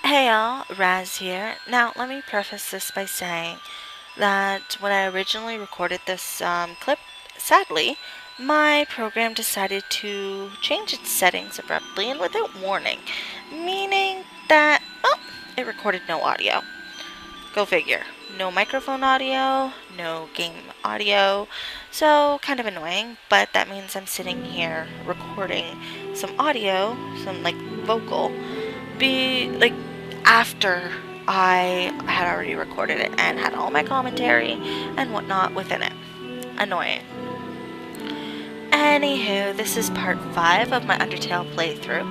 Hey y'all, Raz here. Now, let me preface this by saying that when I originally recorded this clip, sadly, my program decided to change its settings abruptly and without warning, meaning that, well, it recorded no audio. Go figure. No microphone audio, no game audio, so kind of annoying, but that means I'm sitting here recording some audio, some like vocal, be like after I had already recorded it and had all my commentary and whatnot within it. Annoying. Anywho, this is part 5 of my Undertale playthrough,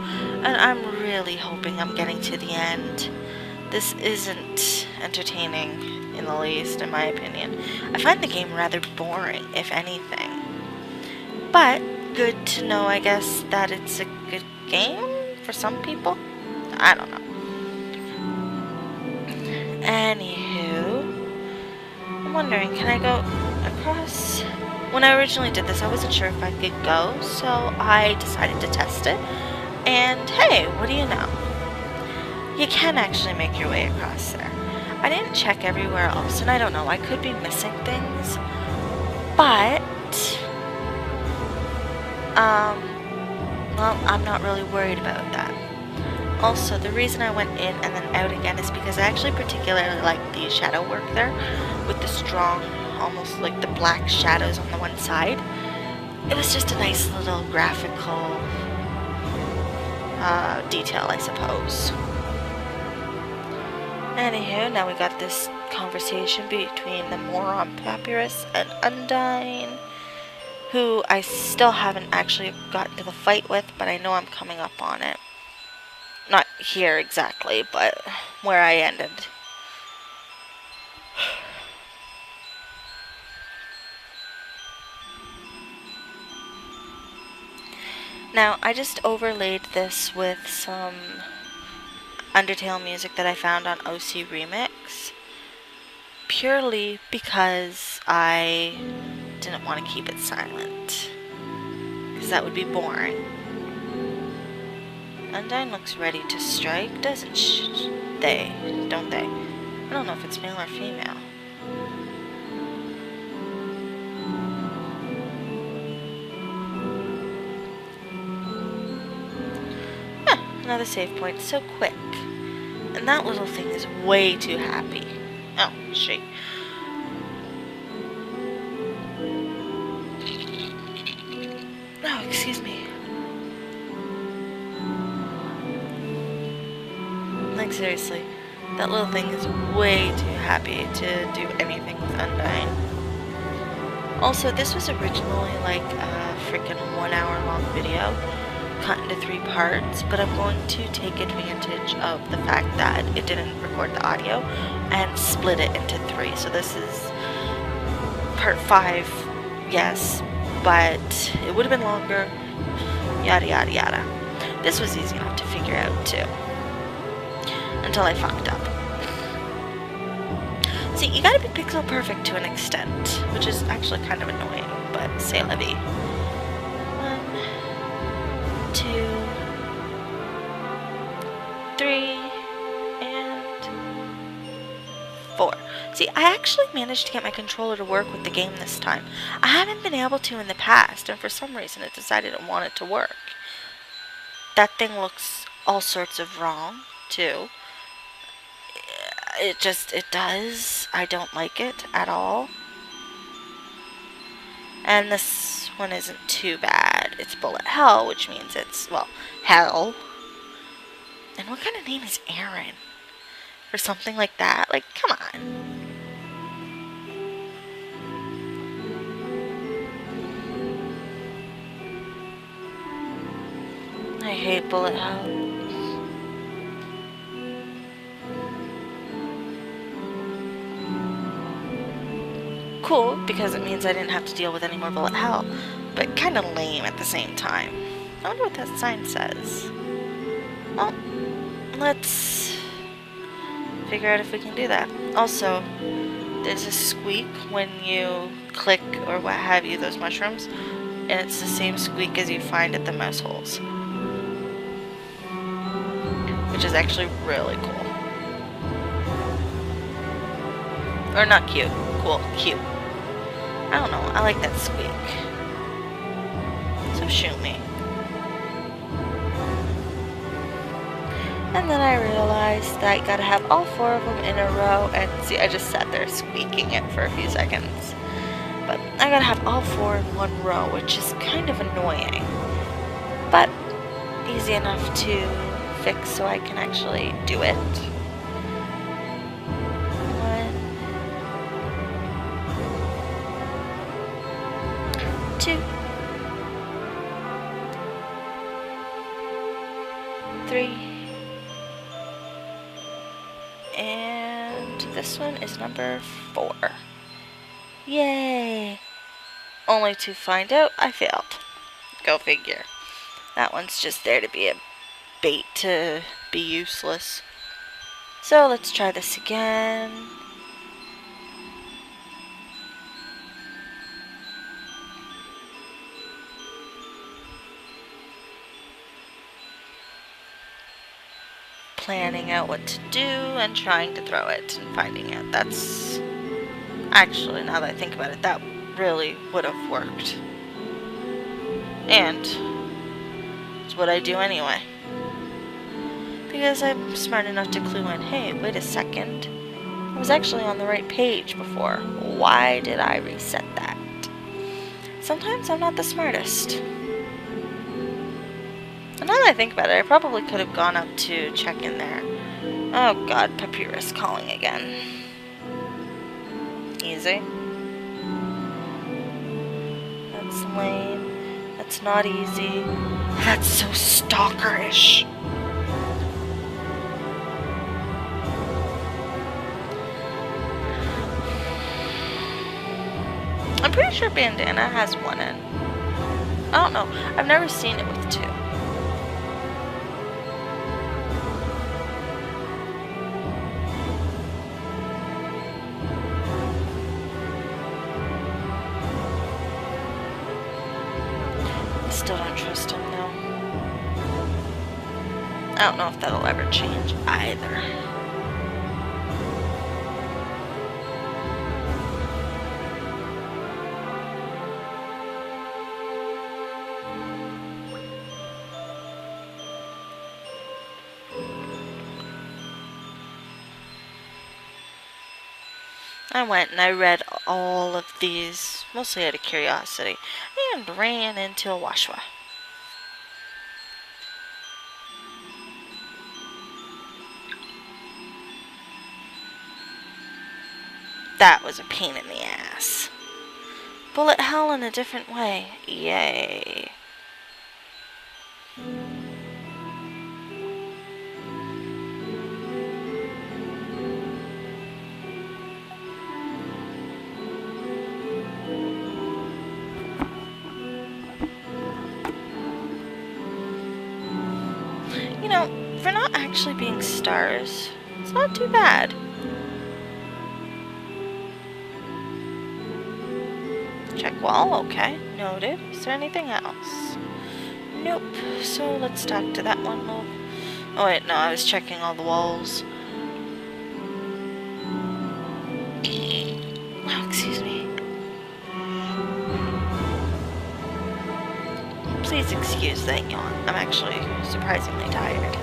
and I'm really hoping I'm getting to the end. This isn't entertaining in the least, in my opinion. I find the game rather boring, if anything. But good to know, I guess, that it's a good game for some people. I don't know. Anywho, I'm wondering, can I go across? When I originally did this, I wasn't sure if I could go, so I decided to test it. And hey, what do you know? You can actually make your way across there. I didn't check everywhere else, and I don't know, I could be missing things. But, well, I'm not really worried about that. Also, the reason I went in and then out again is because I actually particularly like the shadow work there, with the strong, almost like the black shadows on the one side. It was just a nice little graphical detail, I suppose. Anywho, now we got this conversation between the moron Papyrus and Undyne, who I still haven't actually gotten to the fight with, but I know I'm coming up on it. Not here exactly, but where I ended. Now, I just overlaid this with some Undertale music that I found on OCRemix, purely because I didn't want to keep it silent, because that would be boring. Undyne looks ready to strike, doesn't they? Don't they? I don't know if it's male or female. Huh, another save point, so quick. And that little thing is way too happy. Oh, she. Oh, excuse me. Like, seriously, that little thing is way too happy to do anything with Undyne. Also, this was originally like a freaking 1 hour long video, cut into 3 parts, but I'm going to take advantage of the fact that it didn't record the audio and split it into 3. So this is part 5, yes, but it would have been longer, yada yada yada. This was easy enough to figure out too, until I fucked up. See, you gotta be pixel perfect to an extent, which is actually kind of annoying, but c'est la vie. 1, 2, 3, and 4. See, I actually managed to get my controller to work with the game this time. I haven't been able to in the past, and for some reason it decided it wanted to work. That thing looks all sorts of wrong, too. It does. I don't like it at all. And this one isn't too bad. It's bullet hell, which means it's, well, hell. And what kind of name is Aaron? Or something like that? Like, come on. I hate bullet hell. Cool, because it means I didn't have to deal with any more bullet hell, but kind of lame at the same time. I wonder what that sign says. Well, let's figure out if we can do that. Also, there's a squeak when you click or what have you those mushrooms, and it's the same squeak as you find at the mouse holes. which is actually really cool. Or not cute. Cool. Cute. I don't know. I like that squeak. So shoot me. And then I realized that I gotta have all 4 of them in a row. And see, I just sat there squeaking it for a few seconds. But I gotta have all 4 in one row, which is kind of annoying. But easy enough to fix so I can actually do it. 1, 2, 3. And this one is number 4. Yay! Only to find out I failed. Go figure. That one's just there to be a bait to be useless. So let's try this again. Planning out what to do and trying to throw it and finding it. That's actually, now that I think about it, that really would have worked. And it's what I do anyway. Because I'm smart enough to clue in, hey, wait a second. I was actually on the right page before. Why did I reset that? Sometimes I'm not the smartest. And now that I think about it, I probably could have gone up to check in there. Oh god, Papyrus calling again. Easy. That's lame. That's not easy. That's so stalkerish. I'm pretty sure Bandana has 1 in. I don't know. I've never seen it with 2. Still don't trust him though. I don't know if that'll ever change either. I went and I read all of these, mostly out of curiosity, and ran into a Washwa. That was a pain in the ass. Bullet hell in a different way. Yay. You know, for not actually being stars, it's not too bad. Check wall, okay. Noted. Is there anything else? Nope. So let's talk to that one. Oh wait, no, I was checking all the walls. Oh, excuse me. Please excuse that yawn. I'm actually surprisingly tired.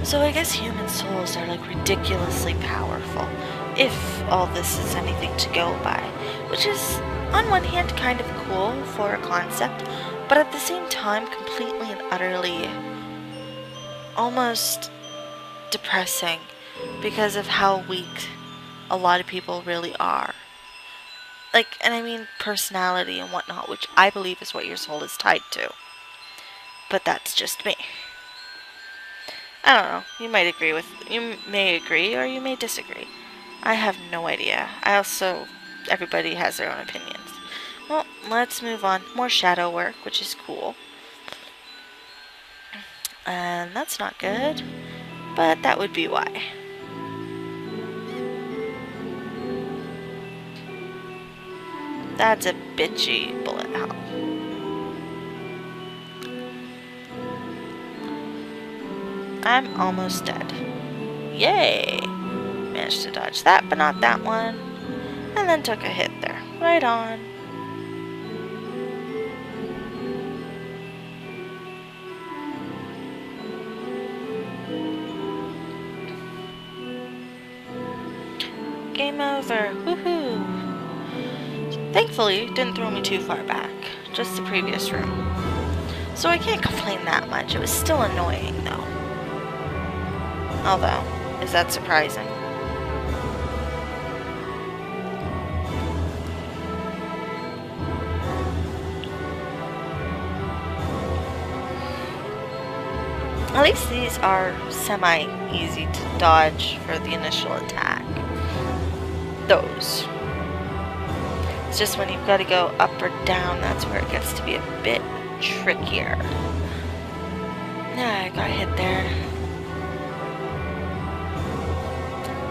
So I guess human souls are like ridiculously powerful, if all this is anything to go by, which is on one hand kind of cool for a concept, but at the same time completely and utterly almost depressing because of how weak a lot of people really are. Like, and I mean personality and whatnot, which I believe is what your soul is tied to. But that's just me. I don't know. You may agree or you may disagree. I have no idea. Everybody has their own opinions. Well, let's move on. More shadow work, which is cool. And that's not good, but that would be why. That's a bitchy bullet hell. I'm almost dead. Yay! Managed to dodge that, but not that one. And then took a hit there. Right on. Game over. Woohoo! Thankfully, it didn't throw me too far back. Just the previous room. So I can't complain that much. It was still annoying, though. Although, is that surprising? At least these are semi-easy to dodge for the initial attack. Those. It's just when you've got to go up or down, that's where it gets to be a bit trickier. I got hit there.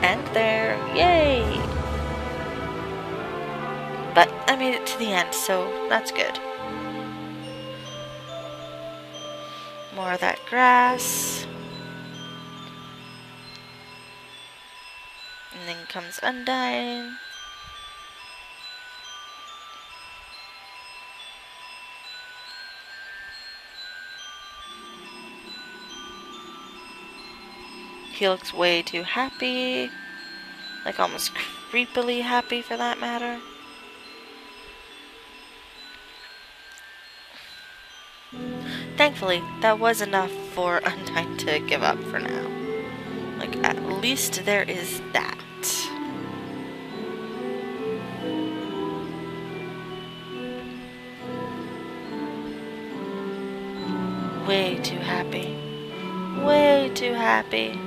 And there. Yay! But I made it to the end, so that's good. More of that grass. And then comes Undyne. He looks way too happy. Like almost creepily happy for that matter. Thankfully, that was enough for Undyne to give up for now. Like, at least there is that. Way too happy. Way too happy.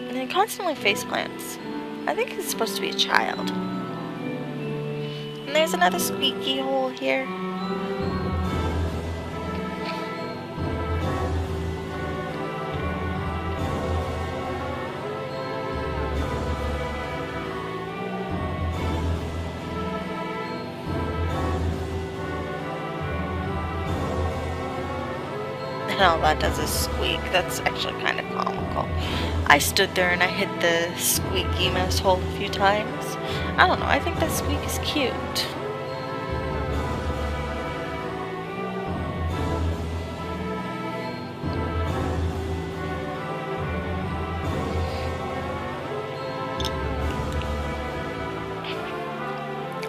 And he constantly face plants. I think he's supposed to be a child. And there's another squeaky hole here. And all that does is squeak. That's actually kind of comical. I stood there and I hit the squeaky mouse hole a few times. I don't know, I think that squeak is cute.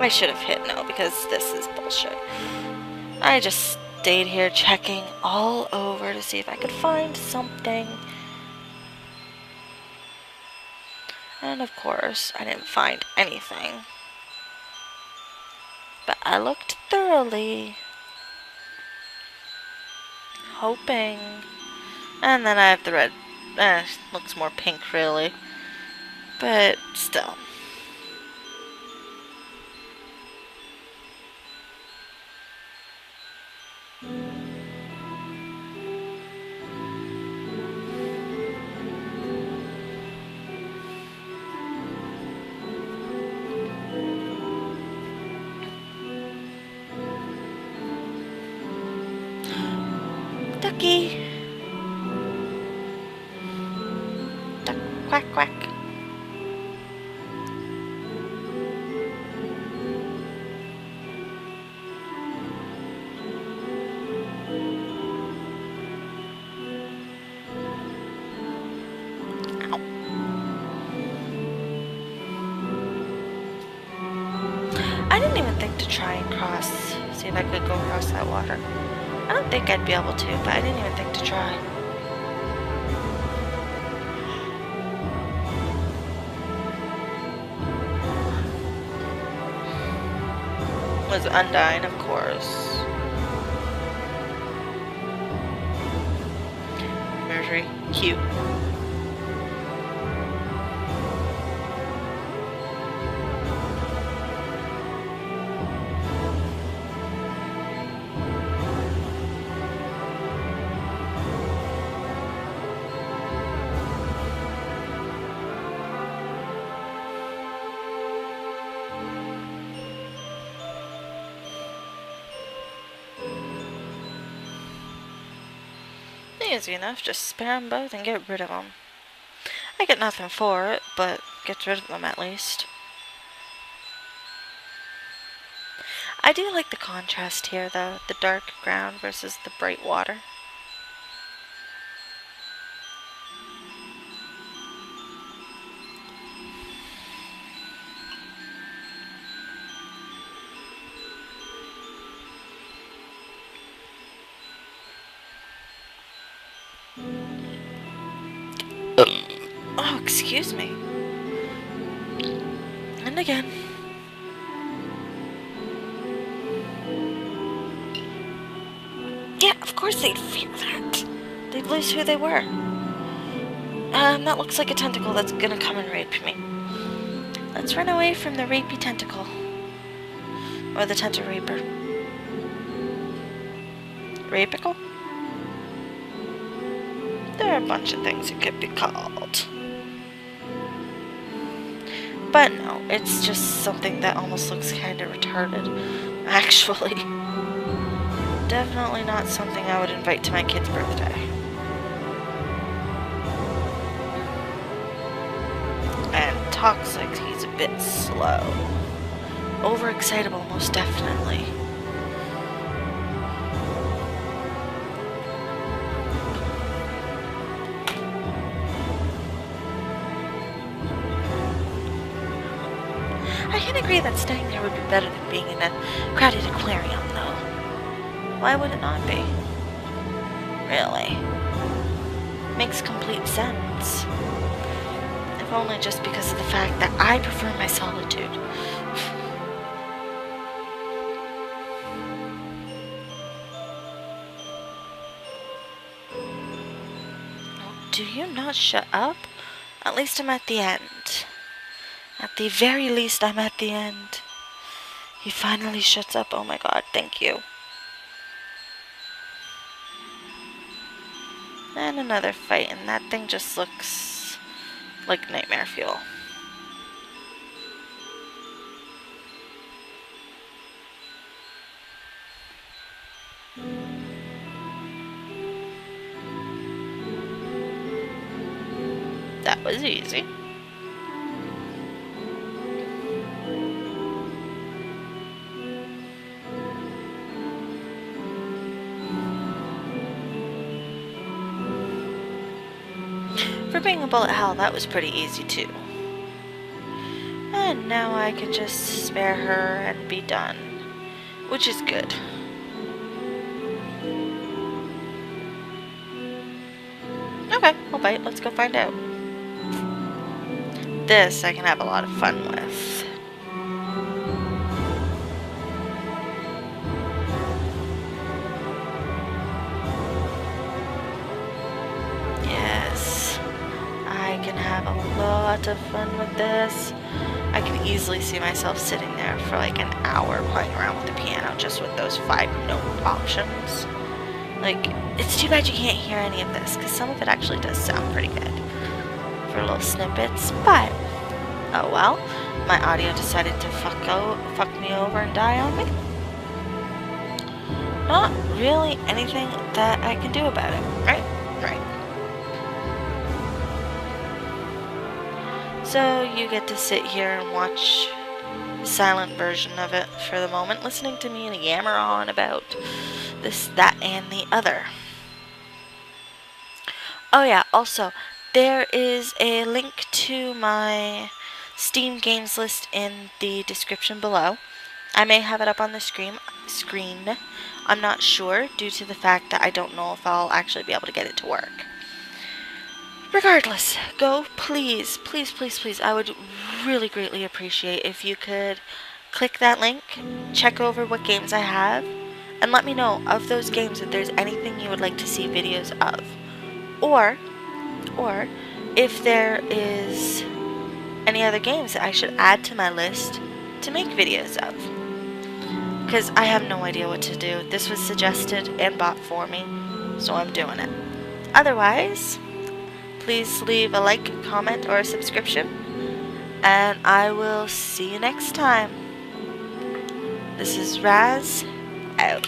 I should have hit no because this is bullshit. I just stayed here checking all over to see if I could find something. And of course, I didn't find anything. But I looked thoroughly. Hoping. And then I have the red. Looks more pink really. But still. Ducky! Duck, quack, quack. Ow. I didn't even think to try and cross, see if I could go across that water. I don't think I'd be able to, but I didn't even think to try. was Undyne, of course. Mercury, cute. Easy enough, just spare them both and get rid of them. I get nothing for it, but gets rid of them at least. I do like the contrast here though, the dark ground versus the bright water. Oh, excuse me. And again. Yeah, of course they'd fear that. They'd lose who they were. That looks like a tentacle that's gonna come and rape me. Let's run away from the rapey tentacle. Or the tenta-raper. Rapicle? There are a bunch of things it could be called. But no, it's just something that almost looks kind of retarded, actually. Definitely not something I would invite to my kid's birthday. And talks like he's a bit slow. Overexcitable, most definitely. I can agree that staying there would be better than being in a crowded aquarium, though. Why would it not be? Really? Makes complete sense. If only just because of the fact that I prefer my solitude. Do you not shut up? At least I'm at the end. At the very least, I'm at the end. He finally shuts up. Oh my god, thank you. And another fight, and that thing just looks like nightmare fuel. That was easy. For being a bullet hell, that was pretty easy too. And now I can just spare her and be done, which is good. Okay, I'll bite. Let's go find out. This I can have a lot of fun with. Yes, I can have a lot of fun with this. I can easily see myself sitting there for like an hour playing around with the piano just with those 5-note options. Like, it's too bad you can't hear any of this, because some of it actually does sound pretty good for little snippets, but oh well. My audio decided to fuck me over and die on me. Not really anything that I can do about it, right? Right. So you get to sit here and watch the silent version of it for the moment, listening to me yammer on about this, that, and the other. Oh yeah, also, there is a link to my Steam games list in the description below. I may have it up on the screen. I'm not sure, due to the fact that I don't know if I'll actually be able to get it to work. Regardless, go, please, please, please, please. I would really greatly appreciate if you could click that link, check over what games I have, and let me know of those games if there's anything you would like to see videos of. Or if there is any other games that I should add to my list to make videos of. Because I have no idea what to do. This was suggested and bought for me, so I'm doing it. Otherwise, please leave a like, comment, or a subscription, and I will see you next time. This is Raz, out.